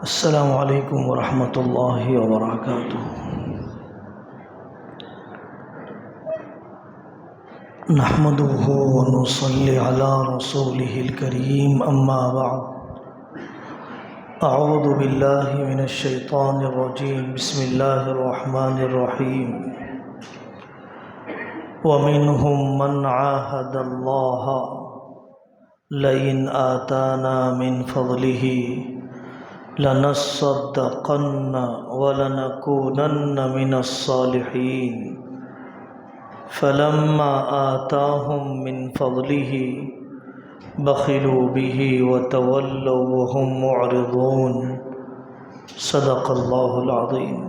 السلام علیکم ورحمۃ اللہ وبرکاتہ۔ نحمده ونصلي على رسوله الكريم اما بعد، اعوذ باللہ من الشیطان الرجیم، بسم اللہ الرحمن الرحیم۔ ومنهم من عاهد الله لئن آتانا من فضله لنصدقن ولنكونن من الصالحين فلما آتاهم من فضله بخلوا به وتولوا وهم معرضون۔ صدق اللہ العظیم۔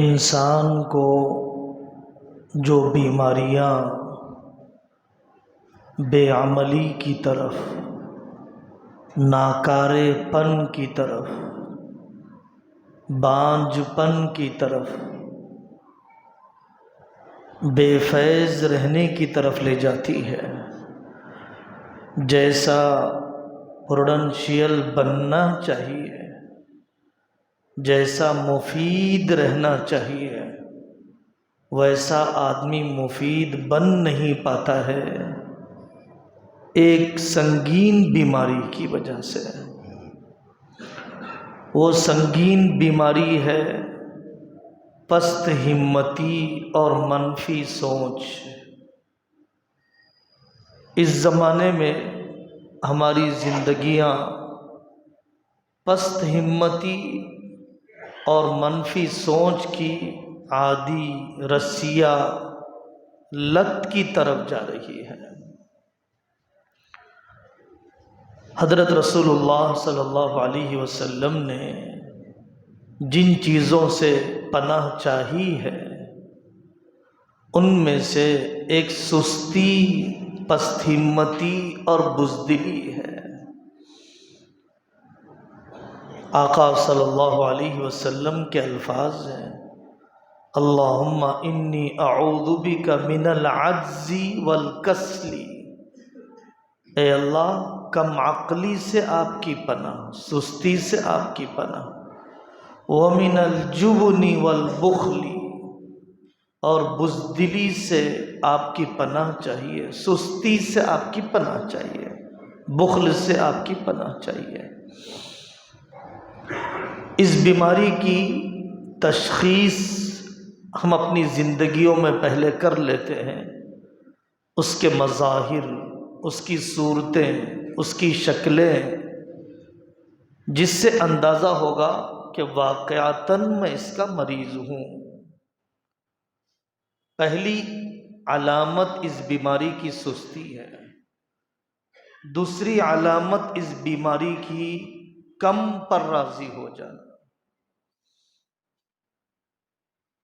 انسان کو جو بیماریاں بے عملی کی طرف، ناکارے پن کی طرف، بانجھ پن کی طرف، بے فیض رہنے کی طرف لے جاتی ہے، جیسا پروڈنشیل بننا چاہیے، جیسا مفید رہنا چاہیے، ویسا آدمی مفید بن نہیں پاتا ہے، ایک سنگین بیماری کی وجہ سے۔ وہ سنگین بیماری ہے پست ہمتی اور منفی سوچ۔ اس زمانے میں ہماری زندگیاں پست ہمتی اور منفی سوچ کی عادی رسیہ لت کی طرف جا رہی ہے۔ حضرت رسول اللہ صلی اللہ علیہ وسلم نے جن چیزوں سے پناہ چاہی ہے، ان میں سے ایک سستی، پست ہمتی اور بزدلی ہے۔ آقا صلی اللہ علیہ وسلم کے الفاظ ہیں، اللہم انی اعوذ بک من العجز والکسل۔ اے اللہ، کم عقلی سے آپ کی پناہ، سستی سے آپ کی پناہ، وَمِنَ الْجُبْنِ وَالْبُخْلِ، اور بزدلی سے آپ کی پناہ چاہیے، سستی سے آپ کی پناہ چاہیے، بخل سے آپ کی پناہ چاہیے۔ اس بیماری کی تشخیص ہم اپنی زندگیوں میں پہلے کر لیتے ہیں، اس کے مظاہر، اس کی صورتیں، اس کی شکلیں، جس سے اندازہ ہوگا کہ واقعتاً میں اس کا مریض ہوں۔ پہلی علامت اس بیماری کی سستی ہے۔ دوسری علامت اس بیماری کی کم پر راضی ہو جانا،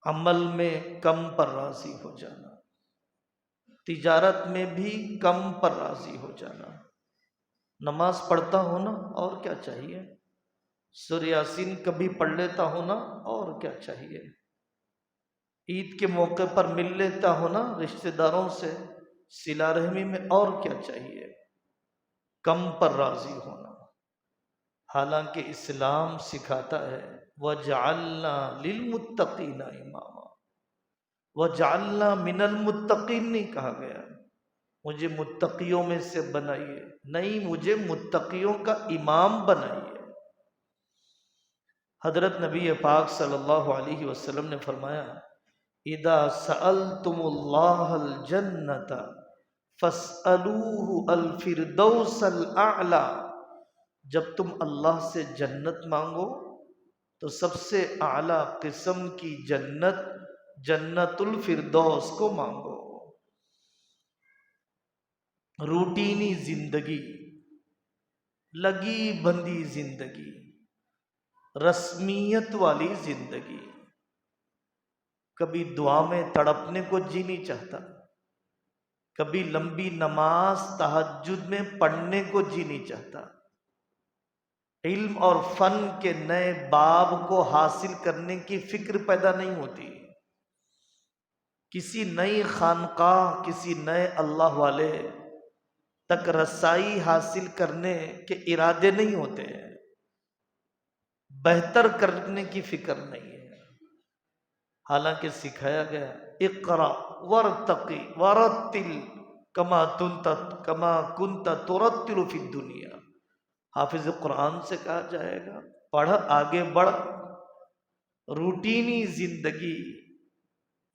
عمل میں کم پر راضی ہو جانا، تجارت میں بھی کم پر راضی ہو جانا۔ نماز پڑھتا ہوں نا، اور کیا چاہیے؟ سورہ یاسین کبھی پڑھ لیتا ہوں نا، اور کیا چاہیے؟ عید کے موقع پر مل لیتا ہوں نا رشتہ داروں سے، صلہ رحمی میں، اور کیا چاہیے؟ کم پر راضی ہونا۔ حالانکہ اسلام سکھاتا ہے وَجَعَلْنَا لِلْمُتَّقِينَ إِمَامًا، وَجَعَلْنَا مِنَ الْمُتَّقِينَ نہیں کہا گیا مجھے متقیوں میں سے بنائیے، نہیں، مجھے متقیوں کا امام بنائیے۔ حضرت نبی پاک صلی اللہ علیہ وسلم نے فرمایا اذا سألتم اللہ الجنۃ فاسألوہ الفردوس الاعلی، جب تم اللہ سے جنت مانگو تو سب سے اعلی قسم کی جنت، جنت الفردوس کو مانگو۔ روٹینی زندگی، لگی بندھی زندگی، رسمیت والی زندگی، کبھی دعا میں تڑپنے کو جی نہیں چاہتا، کبھی لمبی نماز تہجد میں پڑھنے کو جی نہیں چاہتا، علم اور فن کے نئے باب کو حاصل کرنے کی فکر پیدا نہیں ہوتی، کسی نئی خانقاہ، کسی نئے اللہ والے تک رسائی حاصل کرنے کے ارادے نہیں ہوتے ہیں، بہتر کرنے کی فکر نہیں ہے، حالانکہ سکھایا گیا اقرا ورتقی ورتل کما کنت ترتل فی الدنیا۔ حافظ قرآن سے کہا جائے گا پڑھ، آگے بڑھ۔ روٹینی زندگی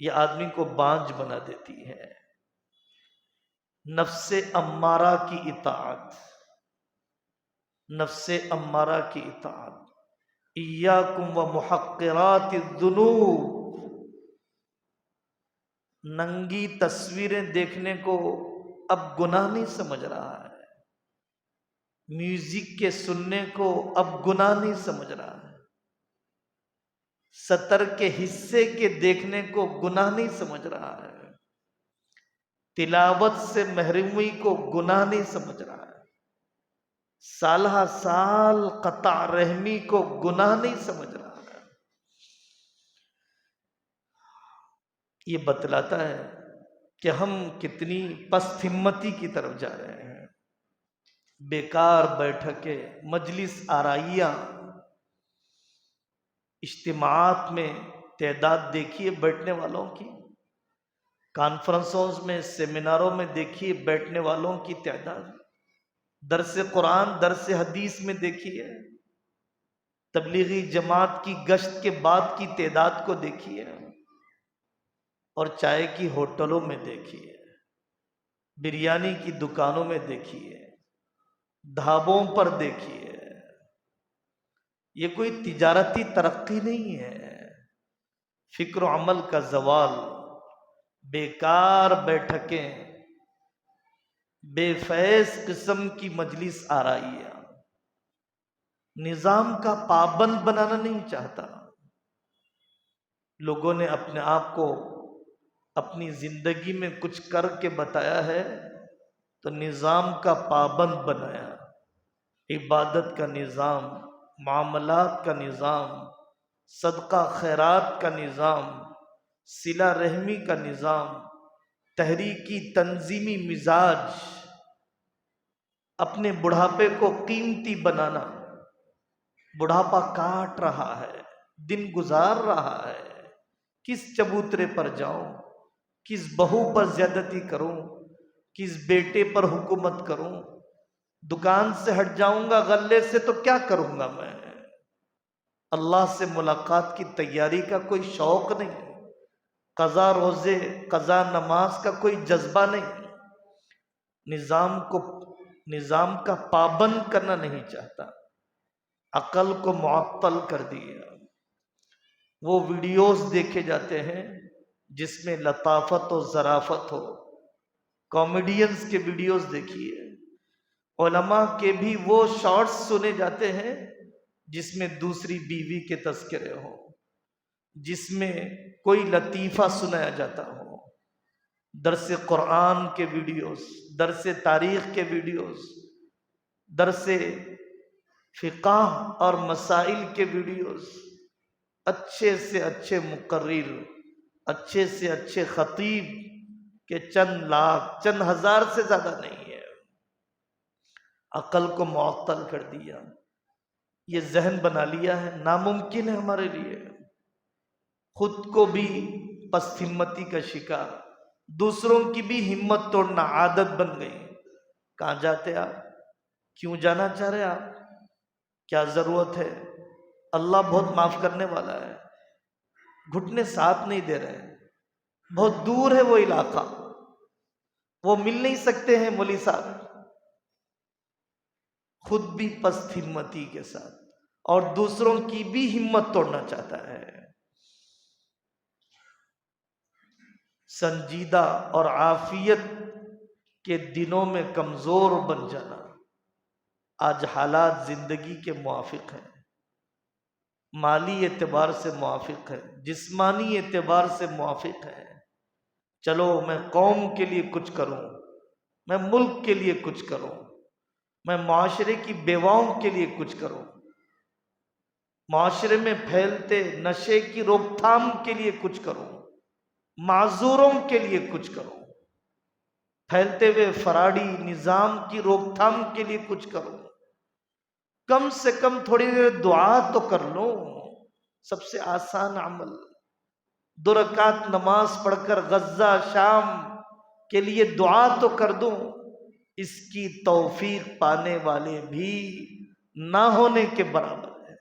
یہ آدمی کو بانجھ بنا دیتی ہے۔ نفس امارہ کی اطاعت، نفس امارہ کی اطاعت۔ ایاکم و محقرات الذنوب، ننگی تصویریں دیکھنے کو اب گناہ نہیں سمجھ رہا ہے، میوزک کے سننے کو اب گناہ نہیں سمجھ رہا ہے، سطر کے حصے کے دیکھنے کو گناہ نہیں سمجھ رہا ہے، تلاوت سے محرومی کو گناہ نہیں سمجھ رہا ہے، سالہ سال قطع رحمی کو گناہ نہیں سمجھ رہا ہے۔ یہ بتلاتا ہے کہ ہم کتنی پست ہمتی کی طرف جا رہے ہیں۔ بیکار بیٹھکیں، مجلس آرائیاں، اجتماعات میں تعداد دیکھیے بیٹھنے والوں کی، کانفرنسوں میں، سیمیناروں میں دیکھیے بیٹھنے والوں کی تعداد، درس قرآن، درس حدیث میں دیکھیے، تبلیغی جماعت کی گشت کے بعد کی تعداد کو دیکھیے، اور چائے کی ہوٹلوں میں دیکھیے، بریانی کی دکانوں میں دیکھیے، ڈھابوں پر دیکھیے۔ یہ کوئی تجارتی ترقی نہیں ہے، فکر و عمل کا زوال، بیکار بیٹھکیں، بے فیض قسم کی مجلس آرائیاں۔ نظام کا پابند بنانا نہیں چاہتا، لوگوں نے اپنے آپ کو اپنی زندگی میں کچھ کر کے بتایا ہے تو نظام کا پابند بنایا، عبادت کا نظام، معاملات کا نظام، صدقہ خیرات کا نظام، صلہ رحمی کا نظام، تحریکی تنظیمی مزاج، اپنے بڑھاپے کو قیمتی بنانا۔ بڑھاپا کاٹ رہا ہے، دن گزار رہا ہے، کس چبوترے پر جاؤں، کس بہو پر زیادتی کروں، کس بیٹے پر حکومت کروں، دکان سے ہٹ جاؤں گا غلے سے تو کیا کروں گا میں؟ اللہ سے ملاقات کی تیاری کا کوئی شوق نہیں، قضا روزے، قضا نماز کا کوئی جذبہ نہیں، نظام کا پابند کرنا نہیں چاہتا، عقل کو معطل کر دیا۔ وہ ویڈیوز دیکھے جاتے ہیں جس میں لطافت و ظرافت ہو، کامیڈینز کے ویڈیوز دیکھیے، علماء کے بھی وہ شارٹس سنے جاتے ہیں جس میں دوسری بیوی کے تذکرے ہوں، جس میں کوئی لطیفہ سنایا جاتا ہو، درس قرآن کے ویڈیوز، درس تاریخ کے ویڈیوز، درس فقہ اور مسائل کے ویڈیوز، اچھے سے اچھے مقرر، اچھے سے اچھے خطیب کے چند لاکھ، چند ہزار سے زیادہ نہیں ہے۔ عقل کو معطل کر دیا، یہ ذہن بنا لیا ہے ناممکن ہے ہمارے لیے، خود کو بھی پست ہمتی کا شکار، دوسروں کی بھی ہمت توڑنا عادت بن گئی۔ کہاں جاتے آپ؟ کیوں جانا چاہ رہے آپ؟ کیا ضرورت ہے؟ اللہ بہت معاف کرنے والا ہے، گھٹنے ساتھ نہیں دے رہے، بہت دور ہے وہ علاقہ، وہ مل نہیں سکتے ہیں مولوی صاحب، خود بھی پست ہمتی کے ساتھ اور دوسروں کی بھی ہمت توڑنا چاہتا ہے۔ سنجیدہ اور عافیت کے دنوں میں کمزور بن جانا، آج حالات زندگی کے موافق ہیں، مالی اعتبار سے موافق ہے، جسمانی اعتبار سے موافق ہے۔ چلو میں قوم کے لیے کچھ کروں، میں ملک کے لیے کچھ کروں، میں معاشرے کی بیواؤں کے لیے کچھ کروں، معاشرے میں پھیلتے نشے کی روک تھام کے لیے کچھ کروں، معذوروں کے لیے کچھ کروں۔ پھیلتے ہوئے فراڈی نظام کی روک تھام کے لیے کچھ کرو، کم سے کم تھوڑی دیر دعا تو کر لو۔ سب سے آسان عمل، 2 رکعت نماز پڑھ کر غزہ شام کے لیے دعا تو کر دو۔ اس کی توفیق پانے والے بھی نہ ہونے کے برابر ہے۔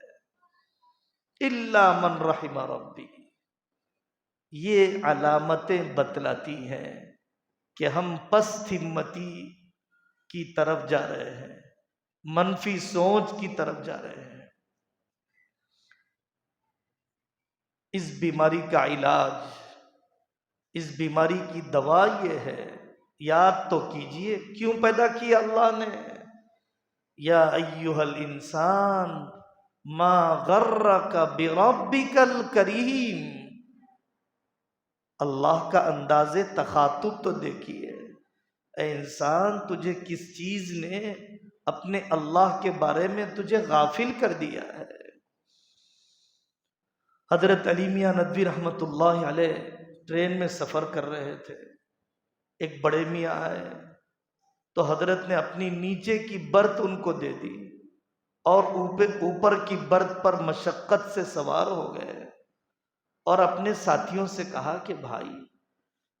الا من رحم ربی، یہ علامتیں بتلاتی ہیں کہ ہم پست ہمتی کی طرف جا رہے ہیں، منفی سوچ کی طرف جا رہے ہیں۔ اس بیماری کا علاج، اس بیماری کی دوا یہ ہے، یاد تو کیجئے کیوں پیدا کیا اللہ نے۔ یا ایھا الانسان ما غرک بربک الکریم، اللہ کا انداز تخاطب تو دیکھیے، اے انسان تجھے کس چیز نے اپنے اللہ کے بارے میں تجھے غافل کر دیا ہے۔ حضرت علی میاں ندوی رحمۃ اللہ علیہ ٹرین میں سفر کر رہے تھے، ایک بڑے میاں آئے تو حضرت نے اپنی نیچے کی برت ان کو دے دی اور اوپر کی برت پر مشقت سے سوار ہو گئے اور اپنے ساتھیوں سے کہا کہ بھائی،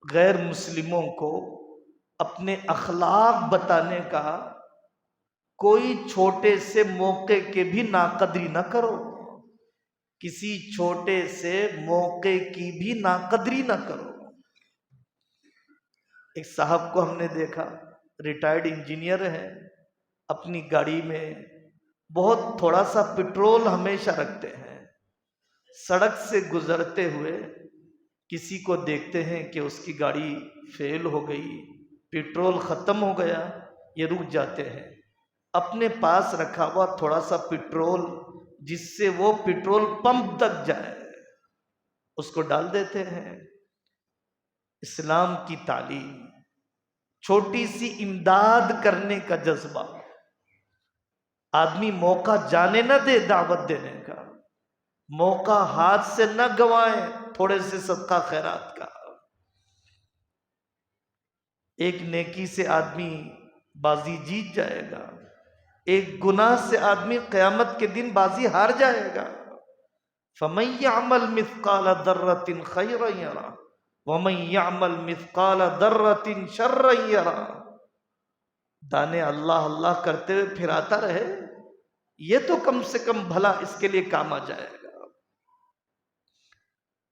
غیر مسلموں کو اپنے اخلاق بتانے کا کوئی چھوٹے سے موقع کے بھی ناقدری نہ کرو، کسی چھوٹے سے موقع کی بھی ناقدری نہ کرو۔ ایک صاحب کو ہم نے دیکھا، ریٹائرڈ انجینئر ہیں، اپنی گاڑی میں بہت تھوڑا سا پٹرول ہمیشہ رکھتے ہیں، سڑک سے گزرتے ہوئے کسی کو دیکھتے ہیں کہ اس کی گاڑی فیل ہو گئی، پٹرول ختم ہو گیا، یہ رک جاتے ہیں، اپنے پاس رکھا ہوا تھوڑا سا پٹرول جس سے وہ پٹرول پمپ تک جائے اس کو ڈال دیتے ہیں۔ اسلام کی تعلیم، چھوٹی سی امداد کرنے کا جذبہ، آدمی موقع جانے نہ دے دعوت دینے کا، موقع ہاتھ سے نہ گوائیں تھوڑے سے صدقہ خیرات کا۔ ایک نیکی سے آدمی بازی جیت جائے گا، ایک گناہ سے آدمی قیامت کے دن بازی ہار جائے گا۔ فَمَن يَعْمَلْ مِثْقَالَ ذَرَّةٍ خَيْرًا يَرَهُ وَمَن يَعْمَلْ مِثْقَالَ ذَرَّةٍ شَرًّا يَرَهُ۔ دانے اللہ اللہ کرتے ہوئے پھراتا رہے، یہ تو کم سے کم بھلا اس کے لیے کام آ جائے گا۔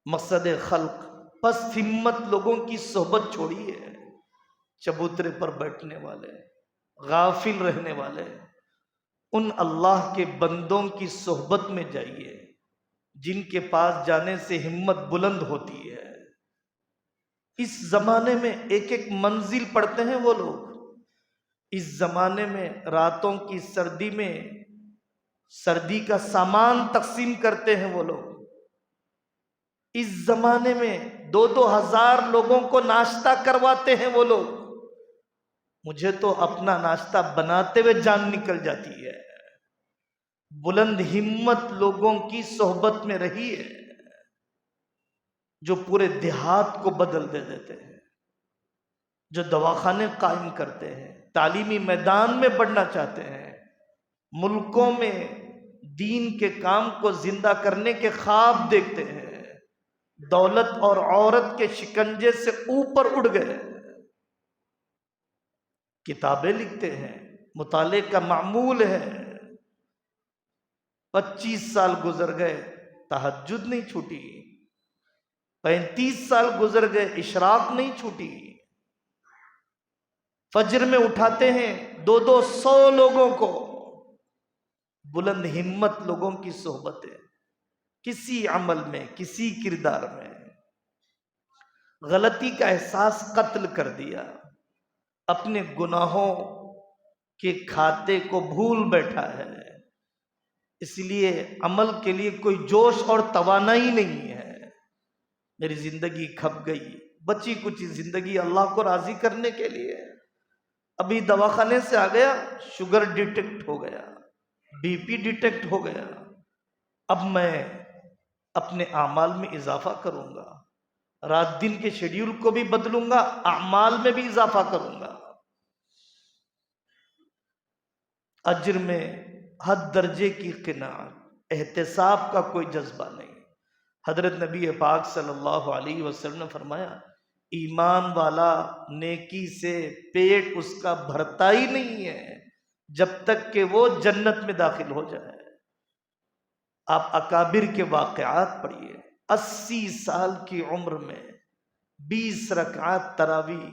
مقصد خلق، پست ہمت لوگوں کی صحبت چھوڑیے، چبوترے پر بیٹھنے والے، غافل رہنے والے، ان اللہ کے بندوں کی صحبت میں جائیے جن کے پاس جانے سے ہمت بلند ہوتی ہے۔ اس زمانے میں ایک ایک منزل پڑھتے ہیں وہ لوگ، اس زمانے میں راتوں کی سردی میں سردی کا سامان تقسیم کرتے ہیں وہ لوگ، اس زمانے میں 2,000 لوگوں کو ناشتہ کرواتے ہیں وہ لوگ۔ مجھے تو اپنا ناشتہ بناتے ہوئے جان نکل جاتی ہے۔ بلند ہمت لوگوں کی صحبت میں رہی ہے جو پورے دیہات کو بدل دے دیتے ہیں، جو دواخانے قائم کرتے ہیں، تعلیمی میدان میں بڑھنا چاہتے ہیں، ملکوں میں دین کے کام کو زندہ کرنے کے خواب دیکھتے ہیں، دولت اور عورت کے شکنجے سے اوپر اڑ گئے، کتابیں لکھتے ہیں، مطالعے کا معمول ہے۔ 25 سال گزر گئے، تہجد نہیں چھوٹی، 35 سال گزر گئے، اشراق نہیں چھوٹی، فجر میں اٹھاتے ہیں 200 لوگوں کو۔ بلند ہمت لوگوں کی صحبتیں کسی عمل میں، کسی کردار میں غلطی کا احساس قتل کر دیا، اپنے گناہوں کے کھاتے کو بھول بیٹھا ہے، اس لیے عمل کے لیے کوئی جوش اور توانائی نہیں ہے۔ میری زندگی کھپ گئی، بچی کچھ زندگی اللہ کو راضی کرنے کے لیے، ابھی دواخانے سے آ گیا، شوگر ڈیٹیکٹ ہو گیا، بی پی ڈیٹیکٹ ہو گیا، اب میں اپنے اعمال میں اضافہ کروں گا، رات دن کے شیڈیول کو بھی بدلوں گا، اعمال میں بھی اضافہ کروں گا۔ اجر میں حد درجے کی قناعت، احتساب کا کوئی جذبہ نہیں۔ حضرت نبی پاک صلی اللہ علیہ وسلم نے فرمایا ایمان والا نیکی سے پیٹ اس کا بھرتا ہی نہیں ہے جب تک کہ وہ جنت میں داخل ہو جائے۔ آپ اکابر کے واقعات پڑھیے، 80 سال کی عمر میں 20 رکعات تراویح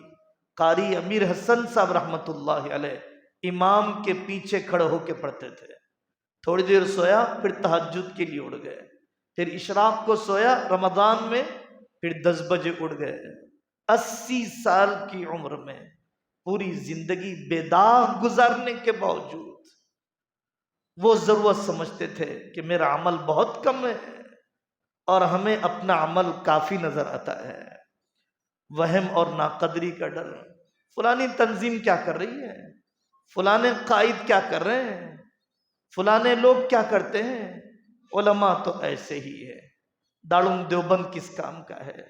قاری امیر حسن صاحب رحمت اللہ علیہ امام کے پیچھے کھڑے ہو کے پڑھتے تھے۔ تھوڑی دیر سویا پھر تہجد کے لیے اٹھ گئے، پھر اشراق کو سویا رمضان میں، پھر 10 بجے اٹھ گئے۔ 80 سال کی عمر میں پوری زندگی بے داغ گزارنے کے باوجود وہ ضرورت سمجھتے تھے کہ میرا عمل بہت کم ہے اور ہمیں اپنا عمل کافی نظر آتا ہے۔ وہم اور ناقدری کا ڈر، فلانی تنظیم کیا کر رہی ہے، فلانے قائد کیا کر رہے ہیں، فلانے لوگ کیا کرتے ہیں، علماء تو ایسے ہی ہے، دارالعلوم دیوبند کس کام کا ہے۔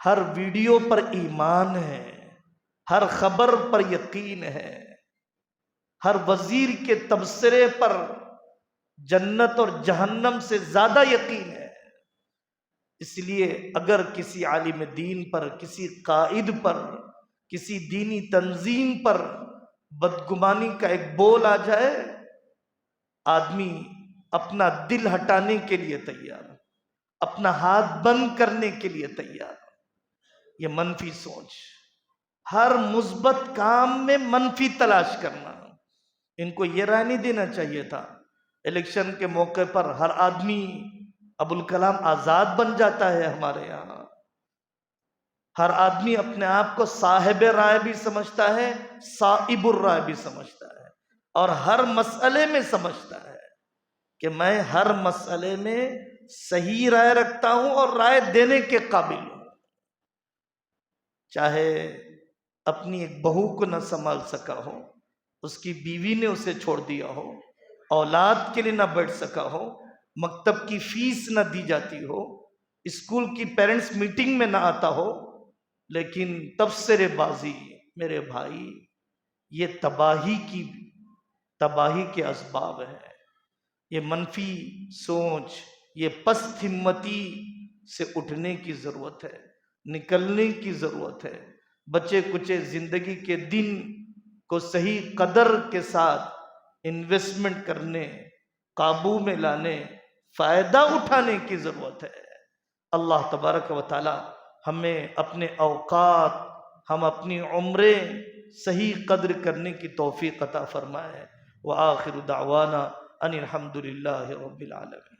ہر ویڈیو پر ایمان ہے، ہر خبر پر یقین ہے، ہر وزیر کے تبصرے پر جنت اور جہنم سے زیادہ یقین ہے۔ اس لیے اگر کسی عالم دین پر، کسی قائد پر، کسی دینی تنظیم پر بدگمانی کا ایک بول آ جائے، آدمی اپنا دل ہٹانے کے لیے تیار، اپنا ہاتھ بند کرنے کے لیے تیار۔ یہ منفی سوچ، ہر مثبت کام میں منفی تلاش کرنا، ان کو یہ رائے نہیں دینا چاہیے تھا الیکشن کے موقع پر ہر آدمی ابوالکلام آزاد بن جاتا ہے۔ ہمارے یہاں ہر آدمی اپنے آپ کو صاحب رائے بھی سمجھتا ہے، صائب الرائے بھی سمجھتا ہے، اور ہر مسئلے میں سمجھتا ہے کہ میں ہر مسئلے میں صحیح رائے رکھتا ہوں اور رائے دینے کے قابل ہوں۔ چاہے اپنی ایک بہو کو نہ سنبھال سکا ہو، اس کی بیوی نے اسے چھوڑ دیا ہو، اولاد کے لیے نہ بیٹھ سکا ہو، مکتب کی فیس نہ دی جاتی ہو، اسکول کی پیرنٹس میٹنگ میں نہ آتا ہو، لیکن تبصرے بازی میرے بھائی یہ تباہی کے اسباب ہیں۔ یہ منفی سوچ، یہ پست ہمتی سے اٹھنے کی ضرورت ہے، نکلنے کی ضرورت ہے۔ بچے کچے زندگی کے دن کو صحیح قدر کے ساتھ انویسٹمنٹ کرنے، قابو میں لانے، فائدہ اٹھانے کی ضرورت ہے۔ اللہ تبارک و تعالی ہمیں اپنے اوقات، ہم اپنی عمریں صحیح قدر کرنے کی توفیق عطا فرمائے۔ وآخر دعوانا ان الحمد للہ رب العالمین۔